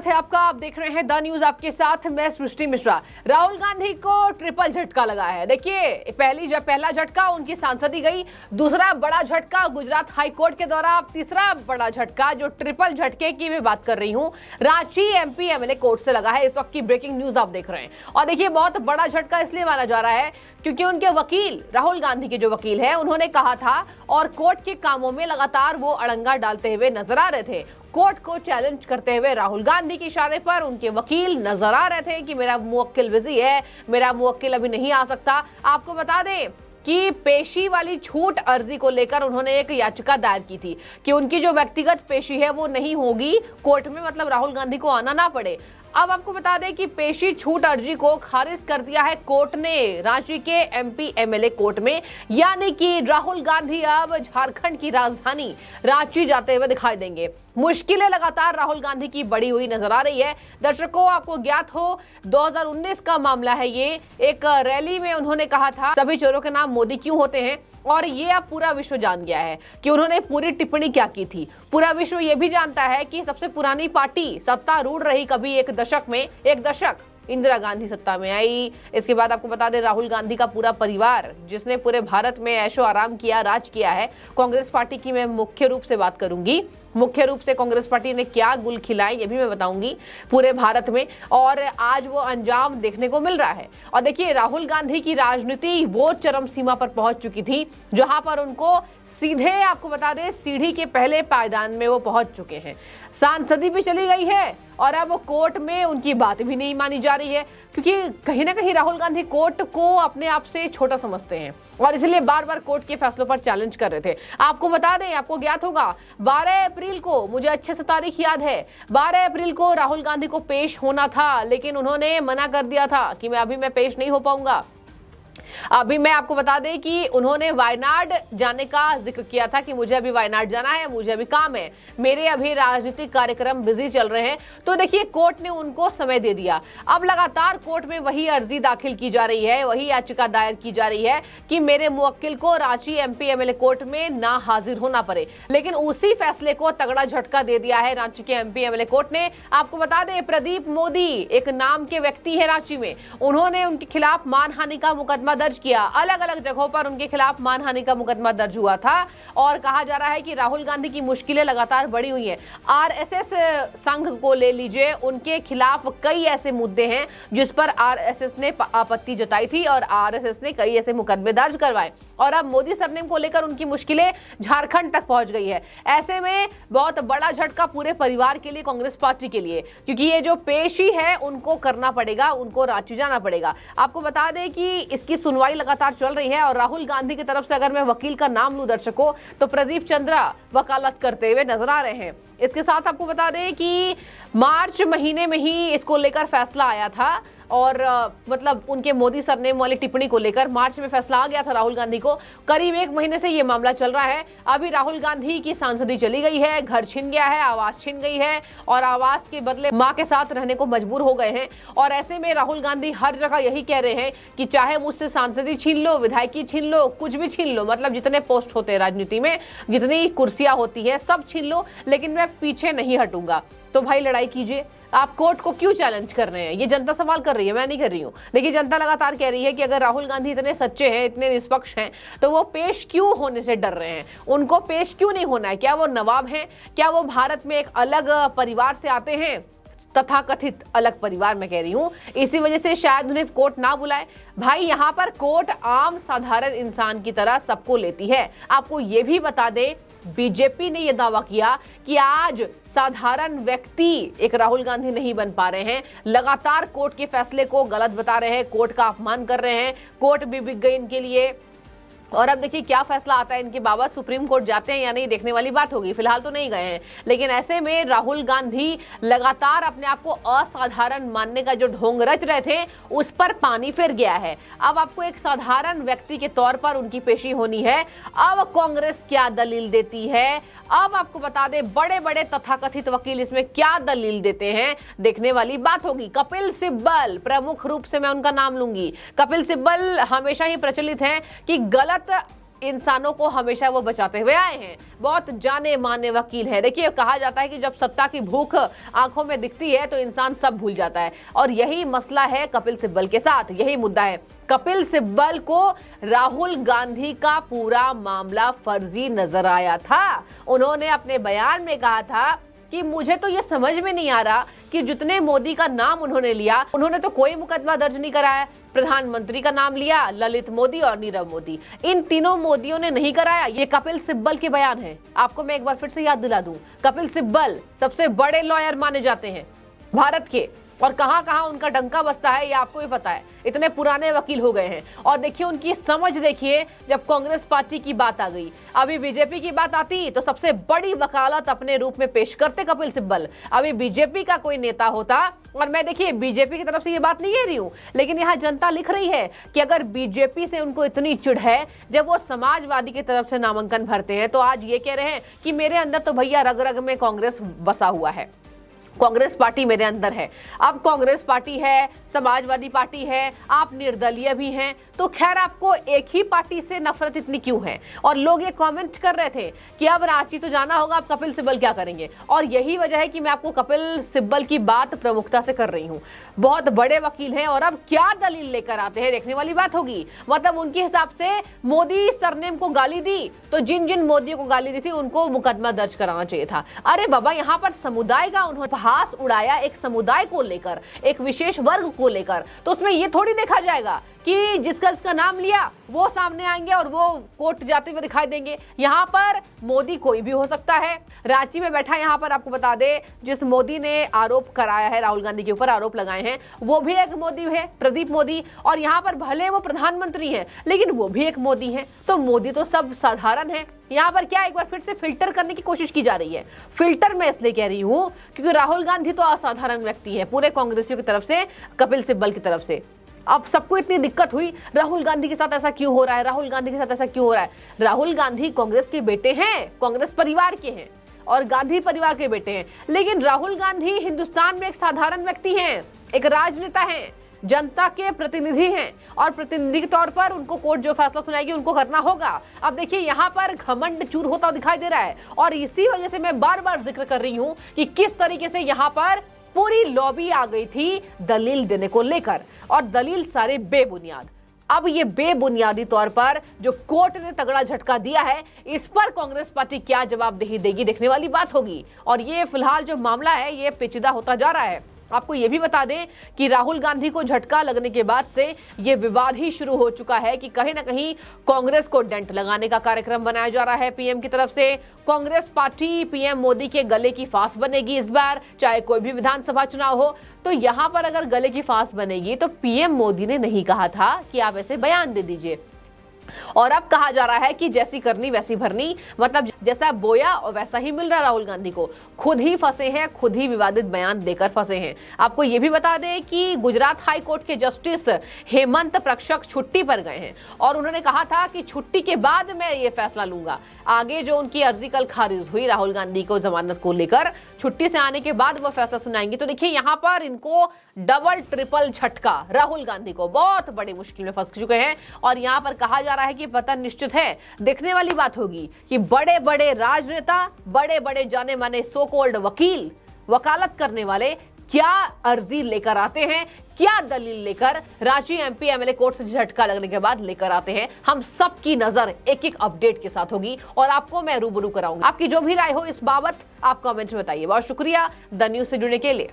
स्वागत है आपका। आप देख रहे हैं द न्यूज, आपके साथ मैं सृष्टि मिश्रा। राहुल गांधी को ट्रिपल झटका लगा है। देखिए, पहला झटका उनकी सांसदी गई, दूसरा बड़ा झटका गुजरात हाई कोर्ट के द्वारा, तीसरा बड़ा झटका जो ट्रिपल झटके की मैं बात कर रही हूं रांची एमपी एमएलए कोर्ट से लगा है। इस वक्त की ब्रेकिंग न्यूज आप देख रहे हैं। और देखिए, बहुत बड़ा झटका इसलिए माना जा रहा है क्योंकि उनके वकील, राहुल गांधी के जो वकील हैं, उन्होंने कहा था और कोर्ट के कामों में लगातार वो अड़ंगा डालते हुए नजर आ रहे थे। कोर्ट को चैलेंज करते हुए राहुल गांधी के इशारे पर उनके वकील नजर आ रहे थे कि मेरा मुवक्किल बिजी है, मेरा मुवक्किल अभी नहीं आ सकता। आपको बता दें कि पेशी वाली छूट अर्जी को लेकर उन्होंने एक याचिका दायर की थी कि उनकी जो व्यक्तिगत पेशी है वो नहीं होगी कोर्ट में, मतलब राहुल गांधी को आना ना पड़े। अब आपको बता दें कि पेशी छूट अर्जी को खारिज कर दिया है कोर्ट ने, रांची के एमपी एमएलए कोर्ट में। यानी कि राहुल गांधी अब झारखंड की राजधानी रांची जाते हुए दिखाई देंगे। मुश्किलें लगातार राहुल गांधी की बढ़ी हुई नजर आ रही है। दर्शकों, आपको ज्ञात हो 2019 का मामला है ये। एक रैली में उन्होंने कहा था सभी चोरों के नाम मोदी क्यों होते हैं, और ये अब पूरा विश्व जान गया है कि उन्होंने पूरी टिप्पणी क्या की थी। पूरा विश्व ये भी जानता है कि सबसे पुरानी पार्टी सत्तारूढ़ रही कभी एक दशक इंदिरा गांधी सत्ता में आई। इसके बाद आपको बता दें राहुल गांधी का पूरा परिवार, जिसने पूरे भारत में ऐशो आराम किया, राज किया है। कांग्रेस पार्टी की मैं मुख्य रूप से बात करूंगी। मुख्य रूप से कांग्रेस पार्टी ने क्या गुल खिलाए ये भी मैं बताऊंगी पूरे भारत में, और आज वो अंजाम देखने को मिल रहा है। और देखिए, राहुल गांधी की राजनीति वो चरम सीमा पर पहुंच चुकी थी जहां पर उनको सीधे, आपको बता दें, सीढ़ी के पहले पायदान में वो पहुंच चुके हैं। सांसदी भी चली गई है और अब कोर्ट में उनकी बात भी नहीं मानी जा रही है, क्योंकि कहीं ना कहीं राहुल गांधी कोर्ट को अपने आप से छोटा समझते हैं और इसलिए बार बार कोर्ट के फैसलों पर चैलेंज कर रहे थे। आपको बता दें, आपको ज्ञात होगा 12 अप्रैल को, मुझे अच्छे से तारीख याद है, 12 अप्रैल को राहुल गांधी को पेश होना था, लेकिन उन्होंने मना कर दिया था कि मैं पेश नहीं हो पाऊंगा। अभी मैं आपको बता दें कि उन्होंने वायनाड जाने का जिक्र किया था कि मुझे अभी वायनाड जाना है, मुझे अभी काम है, मेरे अभी राजनीतिक कार्यक्रम बिजी चल रहे हैं। तो देखिए, कोर्ट ने उनको समय दे दिया। अब लगातार कोर्ट में वही अर्जी दाखिल की जा रही है, वही याचिका दायर की जा रही है कि मेरे मुवक्किल को रांची एमपी एमएलए कोर्ट में ना हाजिर होना पड़े। लेकिन उसी फैसले को तगड़ा झटका दे दिया है रांची के एमपी एमएलए कोर्ट ने। आपको बता दें, प्रदीप मोदी एक नाम के व्यक्ति है रांची में, उन्होंने उनके खिलाफ मानहानि का मुकदमा दर्ज किया। अलग अलग जगहों पर उनके खिलाफ मानहानि का मुकदमा दर्ज हुआ था और कहा जा रहा है कि राहुल गांधी की मुश्किलें लगातार बढ़ी हुई हैं। आरएसएस संघ को ले लीजिए, उनके खिलाफ कई ऐसे मुद्दे हैं जिस पर आरएसएस ने आपत्ति जताई थी और आरएसएस ने कई ऐसे मुकदमे दर्ज करवाए, और अब मोदी सरनेम को लेकर उनकी मुश्किलें झारखंड तक पहुंच गई है। ऐसे में बहुत बड़ा झटका पूरे परिवार के लिए, कांग्रेस पार्टी के लिए, क्योंकि ये जो पेशी है उनको करना पड़ेगा, उनको रांची जाना पड़ेगा। आपको बता दें कि इसकी सुनवाई लगातार चल रही है और राहुल गांधी की तरफ से अगर मैं वकील का नाम लूं दर्शकों, तो प्रदीप चंद्रा वकालत करते हुए नजर आ रहे हैं। इसके साथ आपको बता दें कि मार्च महीने में ही इसको लेकर फैसला आया था और मतलब उनके मोदी सरनेम वाली टिप्पणी को लेकर मार्च में फैसला आ गया था राहुल गांधी को। करीब 1 महीने से ये मामला चल रहा है। अभी राहुल गांधी की सांसदी चली गई है, घर छिन गया है, आवास छिन गई है और आवास के बदले मां के साथ रहने को मजबूर हो गए हैं। और ऐसे में राहुल गांधी हर जगह यही कह रहे हैं कि चाहे मुझसे सांसदी छीन लो, विधायकी छीन लो, कुछ भी छीन लो, मतलब जितने पोस्ट होते हैं राजनीति में, जितनी कुर्सियां होती है, सब छीन लो, लेकिन मैं पीछे नहीं हटूंगा। तो भाई लड़ाई कीजिए। आप कोर्ट को क्यों चैलेंज कर रहे हैं? ये जनता सवाल कर रही है, मैं नहीं कर रही हूँ। देखिए, जनता लगातार कह रही है कि अगर राहुल गांधी इतने सच्चे हैं, इतने निष्पक्ष हैं, तो वो पेश क्यों होने से डर रहे हैं? उनको पेश क्यों नहीं होना है? क्या वो नवाब हैं? क्या वो भारत में एक अलग परिवार से आते हैं? तथाकथित अलग परिवार मैं कह रही हूँ। इसी वजह से शायद उन्हें कोर्ट ना बुलाए। भाई, यहाँ पर कोर्ट आम साधारण इंसान की तरह सबको लेती है। आपको ये भी बता दें, बीजेपी ने यह दावा किया कि आज साधारण व्यक्ति एक राहुल गांधी नहीं बन पा रहे हैं। लगातार कोर्ट के फैसले को गलत बता रहे हैं, कोर्ट का अपमान कर रहे हैं, कोर्ट भी बिक गई इनके लिए। और अब देखिए क्या फैसला आता है इनके बाबत, सुप्रीम कोर्ट जाते हैं या नहीं देखने वाली बात होगी। फिलहाल तो नहीं गए हैं, लेकिन ऐसे में राहुल गांधी लगातार अपने आप को असाधारण मानने का जो ढोंग रच रहे थे, उस पर पानी फिर गया है। अब आपको एक साधारण व्यक्ति के तौर पर उनकी पेशी होनी है। अब कांग्रेस क्या दलील देती है, अब आपको बता दें बड़े बड़े तथाकथित वकील इसमें क्या दलील देते हैं, देखने वाली बात होगी। कपिल सिब्बल, प्रमुख रूप से मैं उनका नाम लूंगी। कपिल सिब्बल हमेशा ही प्रचलित है कि गलत इंसानों को हमेशा वो बचाते हुए आए हैं। बहुत जाने माने वकील हैं। देखिए, कहा जाता है कि जब सत्ता की भूख आंखों में दिखती है तो इंसान सब भूल जाता है, और यही मसला है कपिल सिब्बल के साथ, यही मुद्दा है। कपिल सिब्बल को राहुल गांधी का पूरा मामला फर्जी नजर आया था। उन्होंने अपने बयान में कहा था कि मुझे तो ये समझ में नहीं आ रहा कि जितने मोदी का नाम उन्होंने लिया, उन्होंने तो कोई मुकदमा दर्ज नहीं कराया। प्रधानमंत्री का नाम लिया, ललित मोदी और नीरव मोदी, इन तीनों मोदियों ने नहीं कराया। ये कपिल सिब्बल के बयान है। आपको मैं एक बार फिर से याद दिला दूं, कपिल सिब्बल सबसे बड़े लॉयर माने जाते हैं भारत के, और कहां कहां उनका डंका बजता है ये आपको भी पता है। इतने पुराने वकील हो गए हैं। और देखिए उनकी समझ, देखिए जब कांग्रेस पार्टी की बात आ गई, अभी बीजेपी की बात आती तो सबसे बड़ी वकालत अपने रूप में पेश करते कपिल सिब्बल। अभी बीजेपी का कोई नेता होता, और मैं देखिए बीजेपी की तरफ से ये बात नहीं कह रही हूं, लेकिन यहाँ जनता लिख रही है कि अगर बीजेपी से उनको इतनी चिढ़ है, जब वो समाजवादी की तरफ से नामांकन भरते हैं, तो आज ये कह रहे हैं कि मेरे अंदर तो भैया रग रग में कांग्रेस बसा हुआ है, कांग्रेस पार्टी मेरे अंदर है। अब कांग्रेस पार्टी है, समाजवादी पार्टी है, आप निर्दलीय भी हैं, तो खैर आपको एक ही पार्टी से नफरत इतनी क्यों है? और लोग ये कमेंट कर रहे थे कि अब रांची तो जाना होगा, अब कपिल सिब्बल क्या करेंगे? और यही वजह है कि मैं आपको कपिल सिब्बल की बात प्रमुखता से कर रही हूँ। बहुत बड़े वकील हैं, और अब क्या दलील लेकर आते हैं देखने वाली बात होगी। मतलब उनके हिसाब से मोदी सरनेम को गाली दी, तो जिन जिन मोदियों को गाली दी थी उनको मुकदमा दर्ज कराना चाहिए था। अरे बाबा, यहाँ पर समुदाय का उन्होंने उपहास उड़ाया, एक समुदाय को लेकर, एक विशेष वर्ग को लेकर, तो उसमें ये थोड़ी देखा जाएगा कि जिसका नाम लिया वो सामने आएंगे और वो कोर्ट जाते हुए दिखाई देंगे। यहाँ पर मोदी कोई भी हो सकता है। रांची में बैठा, यहाँ पर आपको बता दे, जिस मोदी ने आरोप कराया है, राहुल गांधी के ऊपर आरोप लगाए हैं, वो भी एक मोदी है, प्रदीप मोदी। और यहाँ पर भले वो प्रधानमंत्री हैं, लेकिन वो भी एक मोदी है। तो मोदी तो सब साधारण है। यहाँ पर क्या एक बार फिर से फिल्टर करने की कोशिश की जा रही है। फिल्टर मैं इसलिए कह रही हूँ क्योंकि राहुल गांधी तो असाधारण व्यक्ति है, पूरे कांग्रेसियों की तरफ से, कपिल सिब्बल की तरफ से। अब सबको इतनी दिक्कत हुई, राहुल गांधी के साथ ऐसा क्यों हो रहा है, राहुल गांधी के साथ ऐसा क्यों हो रहा है? राहुल गांधी कांग्रेस के बेटे हैं, कांग्रेस परिवार के हैं, और गांधी परिवार के बेटे हैं। लेकिन राहुल गांधी हिंदुस्तान में एक साधारण व्यक्ति हैं, एक राजनेता हैं, जनता के प्रतिनिधि हैं, और प्रतिनिधि के तौर पर उनको कोर्ट जो फैसला सुनाएगी उनको करना होगा। अब देखिए यहाँ पर घमंड चूर होता दिखाई दे रहा है, और इसी वजह से मैं बार बार जिक्र कर रही हूँ कि किस तरीके से यहाँ पर पूरी लॉबी आ गई थी दलील देने को लेकर, और दलील सारे बेबुनियाद। अब ये बेबुनियादी तौर पर जो कोर्ट ने तगड़ा झटका दिया है, इस पर कांग्रेस पार्टी क्या जवाबदेही देगी देखने वाली बात होगी। और ये फिलहाल जो मामला है ये पेचीदा होता जा रहा है। आपको ये भी बता दें कि राहुल गांधी को झटका लगने के बाद से ये विवाद ही शुरू हो चुका है कि कहीं ना कहीं कांग्रेस को डेंट लगाने का कार्यक्रम बनाया जा रहा है पीएम की तरफ से। कांग्रेस पार्टी पीएम मोदी के गले की फांस बनेगी इस बार, चाहे कोई भी विधानसभा चुनाव हो। तो यहाँ पर अगर गले की फांस बनेगी तो पीएम मोदी ने नहीं कहा था कि आप ऐसे बयान दे दीजिए, और अब कहा जा रहा है कि जैसी करनी वैसी भरनी, मतलब जैसा बोया और वैसा ही मिल रहा है। राहुल गांधी को खुद ही फंसे हैं, खुद ही विवादित बयान देकर फंसे हैं। आपको यह भी बता दें कि गुजरात हाई कोर्ट के जस्टिस हेमंत प्रक्षक छुट्टी पर गए हैं, और उन्होंने कहा था कि छुट्टी के बाद मैं ये फैसला लूंगा। आगे जो उनकी अर्जी कल खारिज हुई राहुल गांधी को जमानत को लेकर, छुट्टी से आने के बाद वो फैसला सुनाएंगे। तो देखिए यहाँ पर इनको डबल ट्रिपल झटका, राहुल गांधी को बहुत बड़ी मुश्किल में फंस चुके हैं। और यहाँ पर कहा जा रहा है कि पतन निश्चित है। देखने वाली बात होगी कि बड़े बड़े राजनेता, बड़े बड़े जाने माने सो कॉल्ड वकील, वकालत करने वाले क्या अर्जी लेकर आते हैं, क्या दलील लेकर रांची एमपी एमएलए कोर्ट से झटका लगने के बाद लेकर आते हैं। हम सबकी नजर एक एक अपडेट के साथ होगी और आपको मैं रूबरू कराऊंगा। आपकी जो भी राय हो इस बाबत आप कमेंट में बताइए। बहुत शुक्रिया द न्यूज से जुड़ने के लिए।